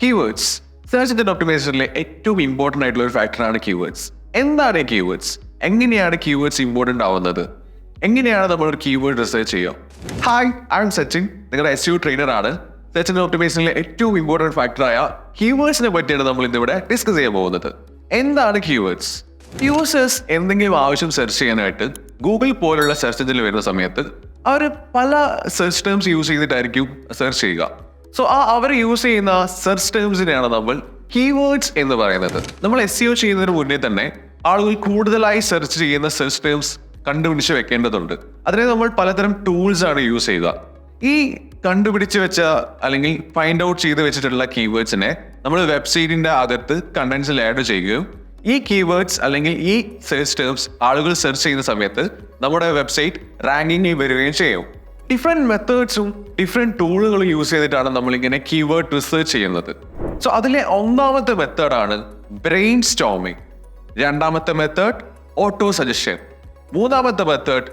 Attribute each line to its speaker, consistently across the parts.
Speaker 1: Keywords search engine ഒപ്റ്റിമൈസേഷനിലെ ഏറ്റവും important ആയിട്ടുള്ള ഒരു ഫാക്ടറാണ് കീവേഡ്സ്. എന്താണ് കീവേഡ്സ്? എങ്ങനെയാണ് കീവേഡ്സ് ഇമ്പോർട്ടൻ്റ് ആവുന്നത്? എങ്ങനെയാണ് നമ്മൾ ഒരു കീവേഡ് റിസർച്ച് ചെയ്യുക? ഹായ്, ഐ എം സച്ചിൻ, നിങ്ങളുടെ SEO ട്രെയിനറാണ്. സെർച്ച് എഞ്ചിൻ ഒപ്റ്റിമൈസേഷനിലെ ഏറ്റവും ഇമ്പോർട്ടൻറ്റ് ഫാക്ടറായ കീവേഡ്സിനെ പറ്റിയാണ് നമ്മൾ ഇന്നിവിടെ ഡിസ്കസ് ചെയ്യാൻ പോകുന്നത്. എന്താണ് കീവേഡ്സ്? യൂസേഴ്സ് എന്തെങ്കിലും ആവശ്യം സെർച്ച് ചെയ്യാനായിട്ട് ഗൂഗിൾ പോലുള്ള സെർച്ച് എഞ്ചിനിൽ വരുന്ന സമയത്ത് അവർ പല സെർച്ച് ടേംസ് യൂസ് ചെയ്തിട്ടായിരിക്കും സെർച്ച് ചെയ്യുക. സോ അവർ യൂസ് ചെയ്യുന്ന സെർച്ച് ടേംസിനെയാണ് നമ്മൾ കീവേഡ്സ് എന്ന് പറയുന്നത്. നമ്മൾ SEO ചെയ്യുന്നതിന് മുന്നേ തന്നെ ആളുകൾ കൂടുതലായി സെർച്ച് ചെയ്യുന്ന സെർച്ച് ടേംസ് കണ്ടുപിടിച്ച് വെക്കേണ്ടതുണ്ട്. അതിനെ നമ്മൾ പലതരം ടൂൾസ് ആണ് യൂസ് ചെയ്യുക. ഈ കണ്ടുപിടിച്ച് വെച്ച അല്ലെങ്കിൽ ഫൈൻഡ് ഔട്ട് ചെയ്ത് വെച്ചിട്ടുള്ള കീവേഡ്സിനെ നമ്മൾ വെബ്സൈറ്റിന്റെ അകത്ത് കണ്ടന്റ്സിൽ ആഡ് ചെയ്യുകയും ഈ കീവേഡ്സ് അല്ലെങ്കിൽ ഈ സെർച്ച് ടേംസ് ആളുകൾ സെർച്ച് ചെയ്യുന്ന സമയത്ത് നമ്മുടെ വെബ്സൈറ്റ് റാങ്കിങ്ങിൽ വരികയും ചെയ്യും. ഡിഫറെൻറ്റ് മെത്തേഡ്സും ഡിഫറെൻറ്റ് ടൂളുകളും യൂസ് ചെയ്തിട്ടാണ് നമ്മളിങ്ങനെ കീവേഡ് റിസർച്ച് ചെയ്യുന്നത്. സോ അതിലെ ഒന്നാമത്തെ മെത്തേഡാണ് ബ്രെയിൻ സ്റ്റോമിങ്, രണ്ടാമത്തെ മെത്തേഡ് ഓട്ടോ സജഷൻ, മൂന്നാമത്തെ മെത്തേഡ്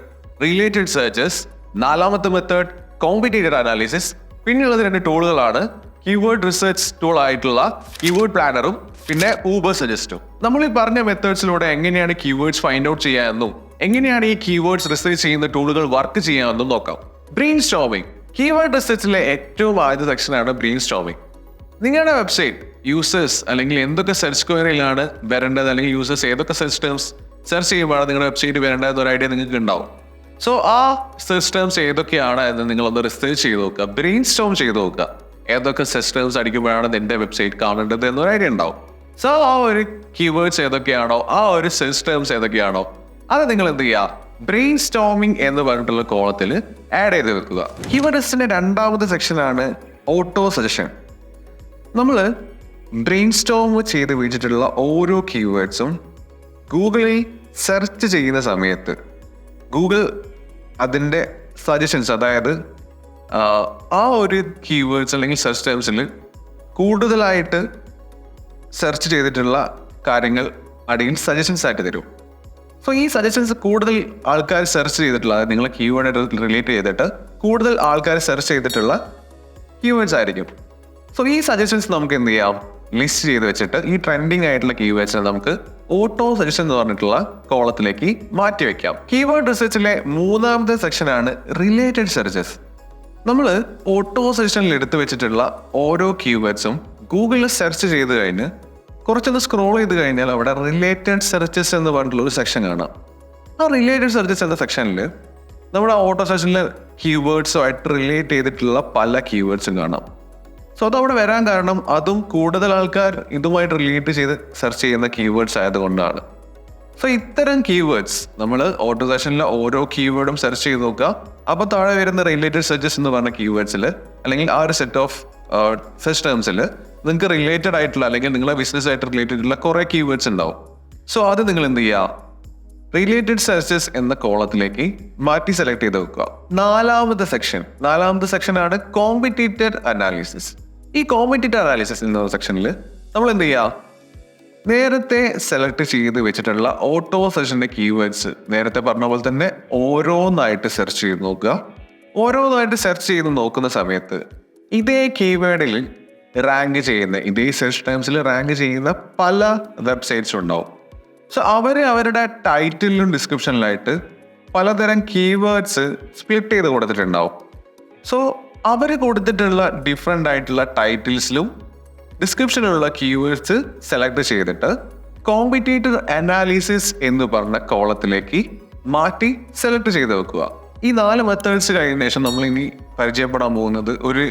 Speaker 1: റിലേറ്റഡ് സെർച്ചസ്, നാലാമത്തെ മെത്തേഡ് കോമ്പറ്റീറ്റർ അനാലിസിസ്. പിന്നെയുള്ളത് 2 ടൂളുകളാണ് കീവേഡ് റിസർച്ച് ടൂൾ ആയിട്ടുള്ള കീവേഡ് പ്ലാനറും പിന്നെ ഊബർ സജസ്റ്റും. നമ്മൾ ഈ പറഞ്ഞ മെത്തേഡ്സിലൂടെ എങ്ങനെയാണ് കീവേഡ്സ് ഫൈൻഡ് ഔട്ട് ചെയ്യാമെന്നും എങ്ങനെയാണ് ഈ കീവേഡ്സ് റിസർച്ച് ചെയ്യുന്ന ടൂളുകൾ വർക്ക് ചെയ്യാമെന്നും നോക്കാം. ബ്രെയിൻ സ്റ്റോമിങ് കീവേഡ് റിസർച്ചിലെ ഏറ്റവും ആദ്യ സെക്ഷനാണ് ബ്രെയിൻ സ്റ്റോമിങ്. നിങ്ങളുടെ വെബ്സൈറ്റ് യൂസേഴ്സ് അല്ലെങ്കിൽ എന്തൊക്കെ സെർച്ച് ക്വയറിയിലാണ് വരേണ്ടത്, അല്ലെങ്കിൽ യൂസേഴ്സ് ഏതൊക്കെ സെർച്ച് ടേംസ് സെർച്ച് ചെയ്യുമ്പോഴാണ് നിങ്ങളുടെ വെബ്സൈറ്റ് വരേണ്ടത് ഒരു ഐഡിയ നിങ്ങൾക്ക് ഉണ്ടാവും. സോ ആ സെർച്ച് ടേംസ് ഏതൊക്കെയാണ് എന്ന് നിങ്ങളൊന്ന് റിസർച്ച് ചെയ്ത് നോക്കുക, ബ്രെയിൻ സ്റ്റോം ചെയ്ത് നോക്കുക. ഏതൊക്കെ സെർച്ച് ടേംസ് അടിക്കുമ്പോഴാണ് നിന്റെ വെബ്സൈറ്റ് കാണേണ്ടത് എന്നൊരു ഐഡിയ ഉണ്ടാവും. സോ ആ ഒരു കീവേഡ്സ് ഏതൊക്കെയാണോ, ആ ഒരു സെർച്ച് ടേംസ് ഏതൊക്കെയാണോ, അത് നിങ്ങൾ എന്ത് ചെയ്യുക, ബ്രെയിൻ സ്റ്റോമിങ് എന്ന് പറഞ്ഞിട്ടുള്ള കോളത്തിൽ ആഡ് ചെയ്ത് വെക്കുക. കീവേഡ്സിന്റെ രണ്ടാമത്തെ സെക്ഷനാണ് ഓട്ടോ സജഷൻ. നമ്മൾ ബ്രെയിൻ സ്റ്റോം ചെയ്ത് വെച്ചിട്ടുള്ള ഓരോ കീവേഡ്സും ഗൂഗിളിൽ സെർച്ച് ചെയ്യുന്ന സമയത്ത് ഗൂഗിൾ അതിൻ്റെ സജഷൻസ്, അതായത് ആ ഒരു കീവേഡ്സ് അല്ലെങ്കിൽ സെർച്ച് ടേംസിൽ കൂടുതലായിട്ട് സെർച്ച് ചെയ്തിട്ടുള്ള കാര്യങ്ങൾ അടിയിൽ സജഷൻസ് ആയിട്ട് തരും. സോ ഈ സജഷൻസ് കൂടുതൽ ആൾക്കാർ സെർച്ച് ചെയ്തിട്ടുള്ള, അതായത് നിങ്ങളെ കീവേഡായിട്ട് റിലേറ്റ് ചെയ്തിട്ട് കൂടുതൽ ആൾക്കാർ സെർച്ച് ചെയ്തിട്ടുള്ള കീവേഡ്സ് ആയിരിക്കും. സോ ഈ സജഷൻസ് നമുക്ക് എന്ത് ചെയ്യാം, ലിസ്റ്റ് ചെയ്ത് വെച്ചിട്ട് ഈ ട്രെൻഡിങ് ആയിട്ടുള്ള കീവേഡ്സിനെ നമുക്ക് ഓട്ടോ സജഷൻ എന്ന് പറഞ്ഞിട്ടുള്ള കോളത്തിലേക്ക് മാറ്റി വെക്കാം. കീവേഡ് റിസർച്ചിലെ മൂന്നാമത്തെ സെക്ഷനാണ് റിലേറ്റഡ് സെർച്ചസ്. നമ്മൾ ഓട്ടോ സജഷനിൽ എടുത്തു വെച്ചിട്ടുള്ള ഓരോ കീവേഡ്സും ഗൂഗിളിൽ സെർച്ച് ചെയ്ത് കഴിഞ്ഞ് കുറച്ചൊന്ന് സ്ക്രോൾ ചെയ്ത് കഴിഞ്ഞാൽ അവിടെ റിലേറ്റഡ് സെർച്ചസ് എന്ന് പറഞ്ഞിട്ടുള്ള ഒരു സെക്ഷൻ കാണാം. ആ റിലേറ്റഡ് സെർച്ചസ് എന്ന സെക്ഷനിൽ നമ്മുടെ ഓട്ടോ സെർച്ചിലെ കീവേഡ്സുമായിട്ട് റിലേറ്റ് ചെയ്തിട്ടുള്ള പല കീവേഡ്സും കാണാം. സോ അതവിടെ വരാൻ കാരണം അതും കൂടുതൽ ആൾക്കാർ ഇതുമായിട്ട് റിലേറ്റ് ചെയ്ത് സെർച്ച് ചെയ്യുന്ന കീവേഡ്സ് ആയതുകൊണ്ടാണ്. സോ ഇത്തരം കീവേഡ്സ് നമ്മൾ ഓട്ടോ സെഷനിലെ ഓരോ കീവേഡും സെർച്ച് ചെയ്ത് നോക്കുക. അപ്പോൾ താഴെ വരുന്ന റിലേറ്റഡ് സെർച്ചസ് എന്ന് പറഞ്ഞ കീവേഡ്സിൽ അല്ലെങ്കിൽ ആ ഒരു സെറ്റ് ഓഫ് സെർച്ച് ടേംസിൽ നിങ്ങൾക്ക് റിലേറ്റഡ് ആയിട്ടുള്ള അല്ലെങ്കിൽ നിങ്ങളെ ബിസിനസ് ആയിട്ട് റിലേറ്റഡ് ആയിട്ടുള്ള കുറേ കീവേഡ്സ് ഉണ്ടാവും. സോ അത് നിങ്ങൾ എന്ത് ചെയ്യുക, റിലേറ്റഡ് സെർച്ചസ് എന്ന കോളത്തിലേക്ക് മാറ്റി സെലക്ട് ചെയ്ത് വെക്കുക. നാലാമത്തെ സെക്ഷനാണ് കോമ്പറ്റീറ്റർ അനാലിസിസ്. ഈ കോമ്പറ്റീറ്റർ അനാലിസിസ് എന്ന സെക്ഷനിൽ നമ്മൾ എന്ത് ചെയ്യുക, നേരത്തെ സെലക്ട് ചെയ്ത് വെച്ചിട്ടുള്ള ഓട്ടോ സെർച്ചിന്റെ കീവേഡ്സ് നേരത്തെ പറഞ്ഞ പോലെ തന്നെ ഓരോന്നായിട്ട് സെർച്ച് ചെയ്ത് നോക്കുക. ഓരോന്നായിട്ട് സെർച്ച് ചെയ്ത് നോക്കുന്ന സമയത്ത് ഇതേ കീവേഡിൽ റാങ്ക് ചെയ്യുന്ന, ഇതേ സെർച്ച് ടൈംസിൽ റാങ്ക് ചെയ്യുന്ന പല വെബ്സൈറ്റ്സ് ഉണ്ടാവും. സോ അവരുടെ ടൈറ്റിലും ഡിസ്ക്രിപ്ഷനിലായിട്ട് പലതരം കീവേഡ്സ് സ്പ്ലിറ്റ് ചെയ്ത് കൊടുത്തിട്ടുണ്ടാവും. സോ അവർ കൊടുത്തിട്ടുള്ള ഡിഫറെൻ്റ് ആയിട്ടുള്ള ടൈറ്റിൽസിലും ഡിസ്ക്രിപ്ഷനിലുള്ള കീവേഡ്സ് സെലക്ട് ചെയ്തിട്ട് കോമ്പറ്റീറ്റർ അനാലിസിസ് എന്ന് പറഞ്ഞ കോളത്തിലേക്ക് മാറ്റി സെലക്ട് ചെയ്ത് വെക്കുക. ഈ 4 മെത്തേഡ്സ് കഴിഞ്ഞ ശേഷം നമ്മൾ ഇനി പരിചയപ്പെടാൻ പോകുന്നത് ഒരു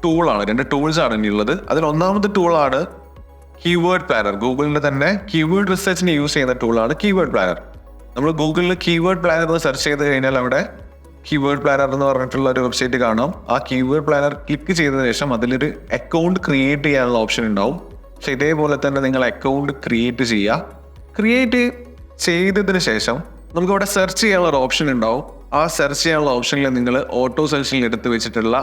Speaker 1: ടൂളാണ്. 2 ടൂൾസ് ആണ് ഇനിയുള്ളത്. അതിൽ ഒന്നാമത്തെ ടൂളാണ് കീവേഡ് പ്ലാനർ. ഗൂഗിളിന്റെ തന്നെ കീവേഡ് റിസർച്ചിന് യൂസ് ചെയ്യുന്ന ടൂളാണ് കീവേഡ് പ്ലാനർ. നമ്മൾ ഗൂഗിളിൽ കീവേഡ് പ്ലാനർ എന്ന് സെർച്ച് ചെയ്ത് കഴിഞ്ഞാൽ അവിടെ കീവേഡ് പ്ലാനർ എന്ന് പറഞ്ഞിട്ടുള്ള ഒരു വെബ്സൈറ്റ് കാണാം. ആ കീവേഡ് പ്ലാനർ ക്ലിക്ക് ചെയ്തതിനു ശേഷം അതിലൊരു അക്കൗണ്ട് ക്രിയേറ്റ് ചെയ്യാനുള്ള ഓപ്ഷൻ ഉണ്ടാവും. പക്ഷെ ഇതേപോലെ തന്നെ നിങ്ങൾ അക്കൗണ്ട് ക്രിയേറ്റ് ചെയ്യുക. ക്രിയേറ്റ് ചെയ്തതിന് ശേഷം നമുക്ക് അവിടെ സെർച്ച് ചെയ്യാനുള്ള ഒരു ഓപ്ഷൻ ഉണ്ടാവും. ആ സെർച്ച് ചെയ്യാനുള്ള ഓപ്ഷനിൽ നിങ്ങൾ ഓട്ടോ സെർച്ചിൽ എടുത്ത് വെച്ചിട്ടുള്ള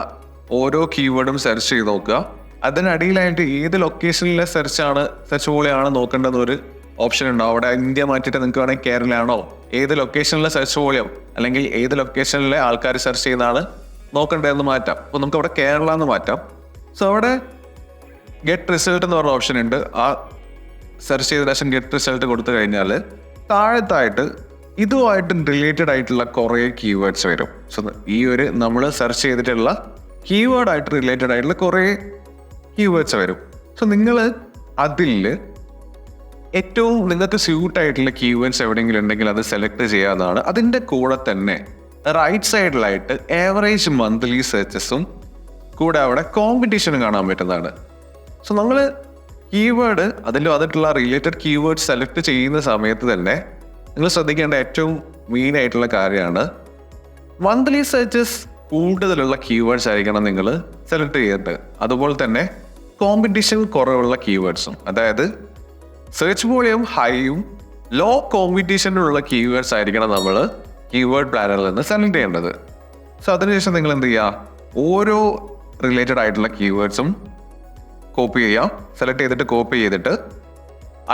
Speaker 1: ഓരോ കീവേഡും സെർച്ച് ചെയ്ത് നോക്കുക. അതിനടിയിലായിട്ട് ഏത് ലൊക്കേഷനിലെ സെർച്ച് വോളിയാണ് നോക്കേണ്ടതെന്നൊരു ഓപ്ഷൻ ഉണ്ടാവും. അവിടെ ഇന്ത്യ മാറ്റിയിട്ട് നിങ്ങൾക്ക് വേണമെങ്കിൽ കേരളയാണോ, ഏത് ലൊക്കേഷനിലെ സെർച്ച് വോളിയം അല്ലെങ്കിൽ ഏത് ലൊക്കേഷനിലെ ആൾക്കാർ സെർച്ച് ചെയ്യുന്നതാണ് നോക്കേണ്ടതെന്ന് മാറ്റാം. അപ്പോൾ നമുക്ക് അവിടെ കേരള എന്ന് മാറ്റാം. സോ അവിടെ ഗെറ്റ് റിസൾട്ട് എന്ന് പറഞ്ഞ ഓപ്ഷൻ ഉണ്ട്. ആ സെർച്ച് ചെയ്ത ശേഷം ഗെറ്റ് റിസൾട്ട് കൊടുത്തു കഴിഞ്ഞാൽ താഴത്തായിട്ട് ഇതുമായിട്ട് റിലേറ്റഡ് ആയിട്ടുള്ള കുറേ കീവേഡ്സ് വരും. സോ ഈ ഒരു നമ്മൾ സെർച്ച് ചെയ്തിട്ടുള്ള കീവേഡായിട്ട് റിലേറ്റഡ് ആയിട്ടുള്ള കുറേ കീവേഡ്സ് വരും. സോ നിങ്ങൾ അതിൽ ഏറ്റവും നിങ്ങൾക്ക് സ്യൂട്ടായിട്ടുള്ള കീവേഡ്സ് എവിടെയെങ്കിലും ഉണ്ടെങ്കിൽ അത് സെലക്ട് ചെയ്യാവുന്നതാണ്. അതിൻ്റെ കൂടെ തന്നെ റൈറ്റ് സൈഡിലായിട്ട് ആവറേജ് മന്ത്ലി സെർച്ചസും കൂടെ അവിടെ കോമ്പറ്റീഷനും കാണാൻ പറ്റുന്നതാണ്. സോ നമ്മൾ കീവേഡ് അതിലുള്ള റിലേറ്റഡ് കീവേഡ് സെലക്ട് ചെയ്യുന്ന സമയത്ത് തന്നെ നിങ്ങൾ ശ്രദ്ധിക്കേണ്ട ഏറ്റവും മെയിൻ ആയിട്ടുള്ള കാര്യമാണ് മന്ത്ലി സെർച്ചസ് കൂടുതലുള്ള കീവേഡ്സ് ആയിരിക്കണം നിങ്ങൾ സെലക്ട് ചെയ്തിട്ട്. അതുപോലെ തന്നെ കോമ്പറ്റീഷൻ കുറവുള്ള കീവേഡ്സും, അതായത് സെർച്ച് വോളിയം ഹൈയും ലോ കോമ്പറ്റീഷനിലുള്ള കീവേഡ്സ് ആയിരിക്കണം നമ്മൾ കീവേഡ് പ്ലാനറിൽ നിന്ന് സെലക്ട് ചെയ്യേണ്ടത്. സോ അതിനുശേഷം നിങ്ങൾ എന്ത് ചെയ്യുക, ഓരോ റിലേറ്റഡ് ആയിട്ടുള്ള കീവേഡ്സും കോപ്പി ചെയ്യാം. സെലക്ട് ചെയ്തിട്ട് കോപ്പി ചെയ്തിട്ട്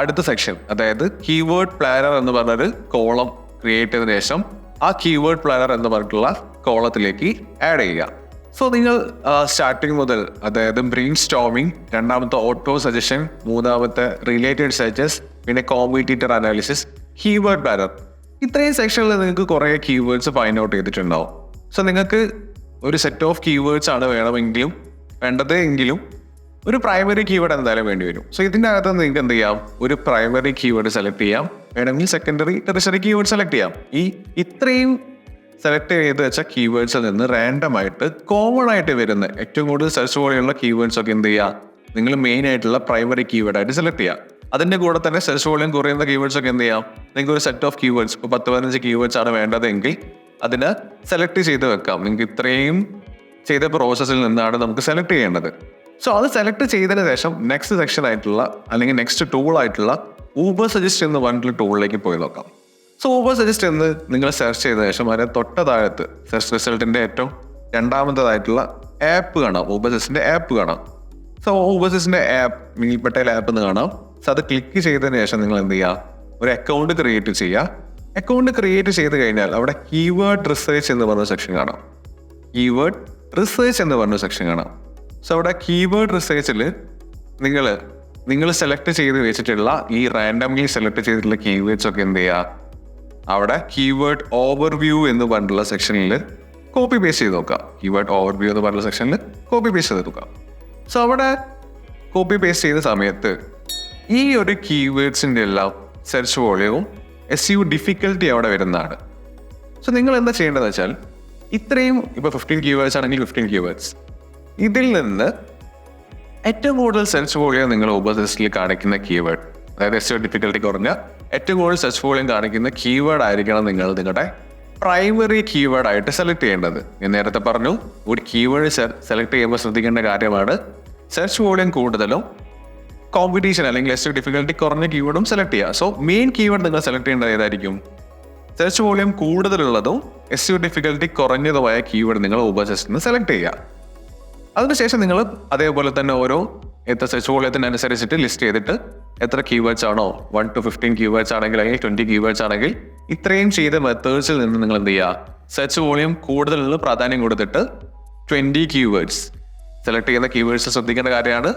Speaker 1: അടുത്ത സെക്ഷൻ, അതായത് കീവേഡ് പ്ലാനർ എന്ന് പറഞ്ഞൊരു കോളം ക്രിയേറ്റ് ചെയ്തതിനു ശേഷം ആ കീവേഡ് പ്ലാനർ എന്ന് പറഞ്ഞിട്ടുള്ള കോളത്തിലേക്ക് ആഡ് ചെയ്യുക. സോ നിങ്ങൾ സ്റ്റാർട്ടിങ് മുതൽ, അതായത് ബ്രെയിൻ സ്റ്റോമിങ്, രണ്ടാമത്തെ ഓട്ടോ സജഷൻ, മൂന്നാമത്തെ റിലേറ്റഡ് സെർച്ചസ്, പിന്നെ കോമ്പറ്റീറ്റർ അനാലിസിസ്, കീവേഡ് പ്ലാനർ, ഇത്രയും സെക്ഷനിൽ നിങ്ങൾക്ക് കുറേ കീവേഡ്സ് ഫൈൻഡ് ഔട്ട് ചെയ്തിട്ടുണ്ടാവും. സോ നിങ്ങൾക്ക് ഒരു സെറ്റ് ഓഫ് കീവേഡ്സ് ആണ് വേണ്ടത് എങ്കിലും ഒരു പ്രൈമറി കീവേഡ് എന്തായാലും വേണ്ടി വരും. സോ ഇതിൻ്റെ അകത്ത് നിങ്ങൾക്ക് എന്ത് ചെയ്യാം, ഒരു പ്രൈമറി കീവേഡ് സെലക്ട് ചെയ്യാം, വേണമെങ്കിൽ സെക്കൻഡറി, ടെറിഷറി കീവേഡ് സെലക്ട് ചെയ്യാം. ഇത്രയും സെലക്ട് ചെയ്ത് വെച്ച കീവേഡ്സിൽ നിന്ന് റാൻഡം ആയിട്ട് കോമൺ ആയിട്ട് വരുന്ന ഏറ്റവും കൂടുതൽ സെർച്ച് വോളിയുള്ള കീവേഡ്സ് ഒക്കെ എന്ത് ചെയ്യുക, നിങ്ങൾ മെയിൻ ആയിട്ടുള്ള പ്രൈമറി കീവേഡായിട്ട് സെലക്ട് ചെയ്യുക. അതിൻ്റെ കൂടെ തന്നെ സെർച്ച് വോളിയം കുറയുന്ന കീവേഡ്സ് ഒക്കെ എന്ത് ചെയ്യാം, നിങ്ങൾക്ക് ഒരു സെറ്റ് ഓഫ് കീവേഡ്സ്, ഇപ്പോൾ 10-15 കീവേഡ്സ് ആണ് വേണ്ടതെങ്കിൽ അതിന് സെലക്ട് ചെയ്ത് വെക്കാം. നിങ്ങൾക്ക് ഇത്രയും ചെയ്ത പ്രോസസ്സിൽ നിന്നാണ് നമുക്ക് സെലക്ട് ചെയ്യേണ്ടത്. സോ അത് സെലക്ട് ചെയ്തതിന് ശേഷം നെക്സ്റ്റ് സെക്ഷൻ ആയിട്ടുള്ള അല്ലെങ്കിൽ നെക്സ്റ്റ് ടൂൾ ആയിട്ടുള്ള ഊബർ സജസ്റ്റ് എന്ന് പറഞ്ഞിട്ടുള്ള ടൂളിലേക്ക് പോയി നോക്കാം. സോ ഊബർ സജസ്റ്റ് എന്ന് നിങ്ങൾ സെർച്ച് ചെയ്ത ശേഷം അതിന് തൊട്ട താഴത്ത് സെർച്ച് റിസൾട്ടിൻ്റെ ഏറ്റവും രണ്ടാമത്തേതായിട്ടുള്ള ആപ്പ് കാണാം, ഊബർ സജസ്റ്റിൻ്റെ ആപ്പ് കാണാം. സോ ഊബർ സജസ്റ്റിൻ്റെ ആപ്പ്, മീൽപ്പെട്ട ആപ്പ് എന്ന് കാണാം. സോ അത് ക്ലിക്ക് ചെയ്തതിന് ശേഷം നിങ്ങൾ എന്ത് ചെയ്യുക, ഒരു അക്കൗണ്ട് ക്രിയേറ്റ് ചെയ്യുക. അക്കൗണ്ട് ക്രിയേറ്റ് ചെയ്ത് കഴിഞ്ഞാൽ അവിടെ കീവേഡ് റിസർച്ച് എന്ന് പറഞ്ഞ സെക്ഷൻ കാണാം. കീവേഡ് റിസർച്ച് എന്ന് പറഞ്ഞ സെക്ഷൻ കാണാം. സോ അവിടെ കീവേഡ് റിസർച്ചിൽ നിങ്ങൾ സെലക്ട് ചെയ്ത് വെച്ചിട്ടുള്ള ഈ റാൻഡംലി സെലക്ട് ചെയ്തിട്ടുള്ള കീവേഡ്സ് ഒക്കെ എന്ത് ചെയ്യുക, അവിടെ കീവേഡ് ഓവർവ്യൂ എന്ന് പറഞ്ഞിട്ടുള്ള സെക്ഷനിൽ കോപ്പി പേസ്റ്റ് ചെയ്ത് നോക്കുക. കീവേഡ് ഓവർവ്യൂ എന്ന് പറഞ്ഞിട്ടുള്ള സെക്ഷനിൽ കോപ്പി പേസ്റ്റ് ചെയ്ത് നോക്കുക. സോ അവിടെ കോപ്പി പേസ്റ്റ് ചെയ്ത സമയത്ത് ഈ ഒരു കീവേഡ്സിൻ്റെ എല്ലാം സെർച്ച് വോളിയവും SEO ഡിഫിക്കൽട്ടി അവിടെ വരുന്നതാണ്. സോ നിങ്ങൾ എന്താ ചെയ്യേണ്ടതെന്ന് വെച്ചാൽ, ഇത്രയും ഇപ്പോൾ 15 കീവേഡ്സ് ആണെങ്കിൽ 15 കീവേഡ്സ്, ഇതിൽ നിന്ന് ഏറ്റവും കൂടുതൽ സെർച്ച് വോളിയം നിങ്ങൾ ഊബർ സജസ്റ്റിൽ കാണിക്കുന്ന കീവേഡ്, അതായത് SEO ഡിഫിക്കൽട്ടി കുറഞ്ഞ ഏറ്റവും കൂടുതൽ സെർച്ച് വോളിയം കാണിക്കുന്ന കീവേഡ് ആയിരിക്കണം നിങ്ങൾ നിങ്ങളുടെ പ്രൈമറി കീവേഡ് ആയിട്ട് സെലക്ട് ചെയ്യേണ്ടത്. ഞാൻ നേരത്തെ പറഞ്ഞു, ഒരു കീവേഡ് സെലക്ട് ചെയ്യുമ്പോൾ ശ്രദ്ധിക്കേണ്ട കാര്യമാണ് സെർച്ച് വോളിയം കൂടുതലും കോമ്പറ്റീഷൻ അല്ലെങ്കിൽ SEO ഡിഫിക്കൽട്ടി കുറഞ്ഞ കീവേഡും സെലക്ട് ചെയ്യുക. സോ മെയിൻ കീവേഡ് നിങ്ങൾ സെലക്ട് ചെയ്യേണ്ടത് ഏതായിരിക്കും, സെർച്ച് വോളിയം കൂടുതലുള്ളതും SEO ഡിഫിക്കൽട്ടി കുറഞ്ഞതുമായ കീവേഡ് നിങ്ങൾ ഊബർ സജസ്റ്റിൽ നിന്ന് സെലക്ട് ചെയ്യുക. അതിനുശേഷം നിങ്ങൾ അതേപോലെ തന്നെ ഓരോ എത്ര സെർച്ച് വോളിയത്തിനനുസരിച്ചിട്ട് ലിസ്റ്റ് ചെയ്തിട്ട് എത്ര കീവേഡ്സ് ആണോ, 1 to 15 കീവേഡ്സ് ആണെങ്കിൽ അല്ലെങ്കിൽ 20 കീവേഡ്സ് ആണെങ്കിൽ ഇത്രയും ചെയ്ത മെത്തേഡ്സിൽ നിന്ന് നിങ്ങൾ എന്ത് ചെയ്യുക, സെർച്ച് വോളിയം കൂടുതലുള്ള പ്രാധാന്യം കൊടുത്തിട്ട് 20 കീവേഡ്സ് സെലക്ട് ചെയ്യുന്ന കീവേഡ്സ് ശ്രദ്ധിക്കേണ്ട കാര്യമാണ്.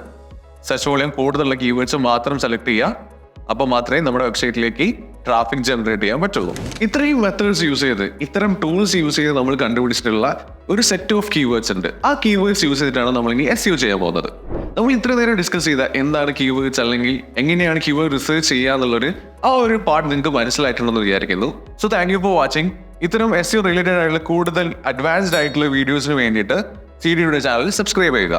Speaker 1: സെർച്ച് വോളിയം കൂടുതലുള്ള കീവേഡ്സ് മാത്രം സെലക്ട് ചെയ്യുക. അപ്പോൾ മാത്രമേ നമ്മുടെ വെബ്സൈറ്റിലേക്ക് ട്രാഫിക് ജനറേറ്റ് ചെയ്യാൻ പറ്റുള്ളൂ. ഇത്രയും മെത്തേഡ്സ് യൂസ് ചെയ്ത്, ഇത്തരം ടൂൾസ് യൂസ് ചെയ്ത് നമ്മൾ കണ്ടുപിടിച്ചിട്ടുള്ള ഒരു സെറ്റ് ഓഫ് കീവേഡ്സ് ഉണ്ട്. ആ കീവേഡ്സ് യൂസ് ചെയ്തിട്ടാണ് നമ്മൾ ഇനി SEO ചെയ്യാൻ പോകുന്നത്. നമ്മൾ ഇത്ര നേരം ഡിസ്കസ് ചെയ്ത എന്താണ് കീവേഡ്സ് അല്ലെങ്കിൽ എങ്ങനെയാണ് കീവേഡ് റിസർച്ച് ചെയ്യുക എന്നുള്ളൊരു ആ ഒരു പാർട്ട് നിങ്ങൾക്ക് മനസ്സിലായിട്ടുണ്ടെന്ന് വിചാരിക്കുന്നു. So thank you for watching. ഇത്തരം SEO റിലേറ്റഡ് ആയിട്ടുള്ള കൂടുതൽ അഡ്വാൻസ്ഡ് ആയിട്ടുള്ള വീഡിയോസിന് വേണ്ടിയിട്ട് CDയുടെ ചാനൽ സബ്സ്ക്രൈബ് ചെയ്യുക.